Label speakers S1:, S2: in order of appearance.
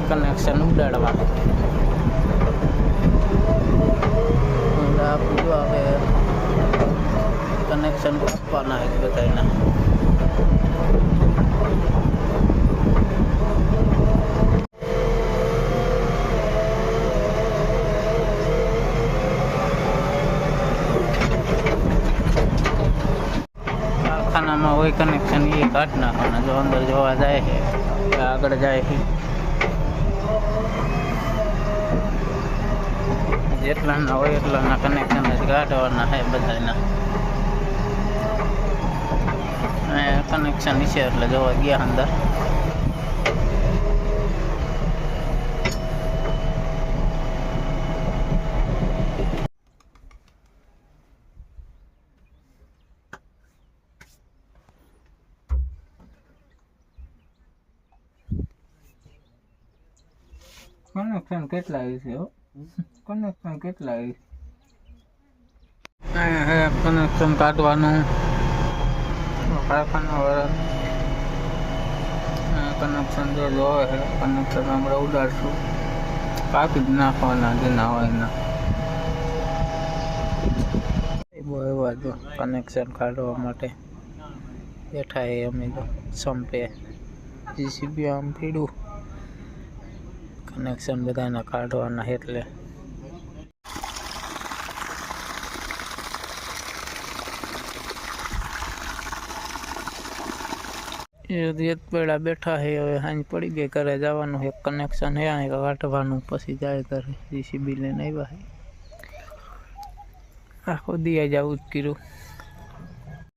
S1: Connection ઉડાડવા આપણું જો હવે કનેક્શન આપવાના છે બધાના. કારખાનામાં હોય કનેક્શન એ કાઢ નાખવાના. જો અંદર જોવા જાય છે આગળ જાય છે જેટલાના હોય એટલાના કનેક્શન જ કાઢવાના છે બધાના. કનેક્શન છે એટલે જોવા ગયા અંદર. કનેક્શન કેટલા છે? કનેક્શન કેટલા કનેક્શન કાઢવાનું કારખાના વાળા કનેક્શન જો જોવે છે કનેક્શન આપણે ઉડાડશું કાપી જ નાખવાના જેના હોય એના. એવા જો કનેક્શન કાઢવા માટે બેઠા એ અમે તો સંપે જીસીબી આમ પીડું કનેક્શન બધાના કાઢવાના એટલે રેત પેડા બેઠા છે. હવે હાંજ પડી ગઈ ઘરે જવાનું એક કનેક્શન હે કાઢવાનું પછી જાય ઘરે. જીસીબી લઈને આવ્યા છે આખો દિયા જવું જ કર્યું.